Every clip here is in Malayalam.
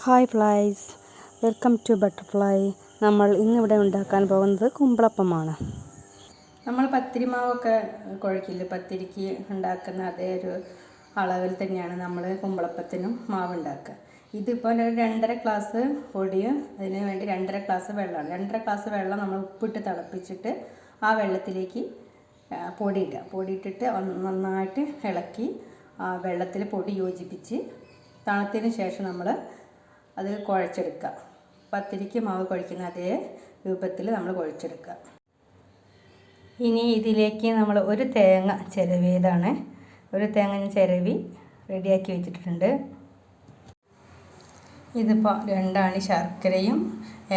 Hi flies, welcome to butterfly. നമ്മൾ ഇന്നിവിടെ ഉണ്ടാക്കാൻ പോകുന്നത് കുമ്പളപ്പമാണ്. നമ്മൾ പത്തിരി മാവൊക്കെ കുഴക്കില്ല, പത്തിരിക്ക് ഉണ്ടാക്കുന്ന അതേ ഒരു അളവിൽ തന്നെയാണ് നമ്മൾ കുമ്പളപ്പത്തിനും മാവ് ഉണ്ടാക്കുക. ഇതിപ്പോൾ 2.5 ഗ്ലാസ് പൊടിയും അതിന് വേണ്ടി 2.5 ഗ്ലാസ് വെള്ളമാണ്. 2.5 ഗ്ലാസ് വെള്ളം നമ്മൾ ഉപ്പിട്ട് തിളപ്പിച്ചിട്ട് ആ വെള്ളത്തിലേക്ക് പൊടിയിട്ടിട്ട് നന്നായിട്ട് ഇളക്കി ആ വെള്ളത്തിൽ പൊടി യോജിപ്പിച്ച് തണുത്തതിന് ശേഷം നമ്മൾ അത് കുഴച്ചെടുക്കുക. പത്തിരിക്ക് മാവ് കുഴക്കുന്ന അതേ രൂപത്തിൽ നമ്മൾ കുഴച്ചെടുക്കുക. ഇനി ഇതിലേക്ക് നമ്മൾ ഒരു തേങ്ങ ചിരവിയതാണ്. ഒരു തേങ്ങ ചിരവി റെഡിയാക്കി വെച്ചിട്ടുണ്ട്. ഇതിപ്പോൾ 2 അണി ശർക്കരയും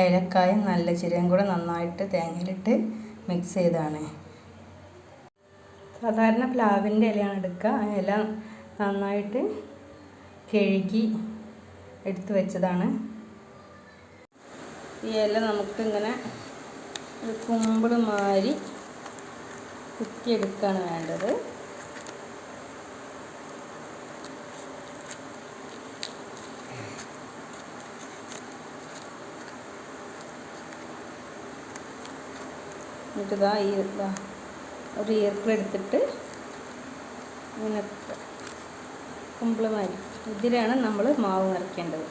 ഏലക്കായും നല്ല ജീരകവും കൂടെ നന്നായിട്ട് തേങ്ങയിലിട്ട് മിക്സ് ചെയ്തതാണ്. സാധാരണ പ്ലാവിൻ്റെ ഇലയാണ് എടുക്കുക. ആ ഇല നന്നായിട്ട് കഴുകി എടുത്തു വെച്ചതാണ്. ഈ ഇല നമുക്കിങ്ങനെ ഒരു കുമ്പിള് മാതിരി കുത്തിയെടുക്കുകയാണ് വേണ്ടത്. എന്നിട്ട് ഒരു ഈർക്കിലെടുത്തിട്ട് ഇങ്ങനെ കുമ്പിള് മാതിരി ഇതിലാണ് നമ്മൾ മാവ് നിറയ്ക്കേണ്ടത്.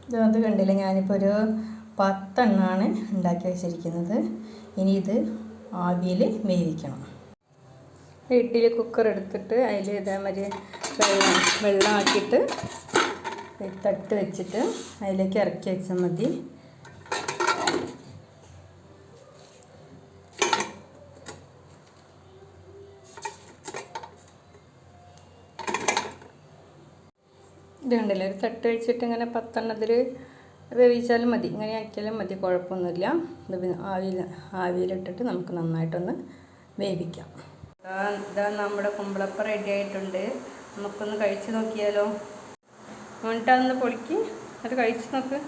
ഇത് കണ്ടില്ല, ഞാനിപ്പോൾ ഒരു 10 എണ്ണമാണ് ഉണ്ടാക്കി വെച്ചിരിക്കുന്നത്. ഇനി ഇത് ആവിയിൽ വേവിക്കണം. ഇഡ്ഡലി കുക്കർ എടുത്തിട്ട് അതിൽ ഇതേമാതിരി വെള്ളം ആക്കിയിട്ട് തട്ട് വെച്ചിട്ട് അതിലേക്ക് ഇറക്കി വെച്ചാൽ മതി. ഇത് കണ്ടില്ലേ, ഒരു തട്ട് വെച്ചിട്ട് ഇങ്ങനെ 10 എണ്ണത്തിൽ വേവിച്ചാലും മതി, ഇങ്ങനെ ആക്കിയാലും മതി, കുഴപ്പമൊന്നുമില്ല. ഇത് ആവിയിലിട്ടിട്ട് നമുക്ക് നന്നായിട്ടൊന്ന് വേവിക്കാം. ഇതാ നമ്മുടെ കുമ്പളപ്പം റെഡി ആയിട്ടുണ്ട്. നമുക്കൊന്ന് കഴിച്ച് നോക്കിയാലോ. എന്നിട്ടതൊന്ന് പൊളിക്ക്, അത് കഴിച്ച് നോക്ക്.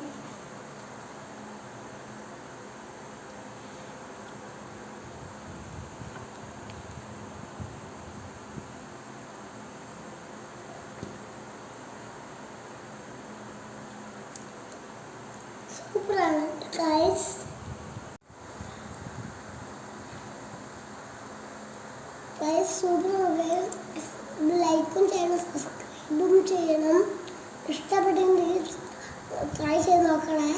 ലൈക്കും ചെയ്യണം, സബ്സ്ക്രൈബും ചെയ്യണം. ഇഷ്ടപ്പെട്ടെങ്കിൽ ട്രൈ ചെയ്ത് നോക്കണേ.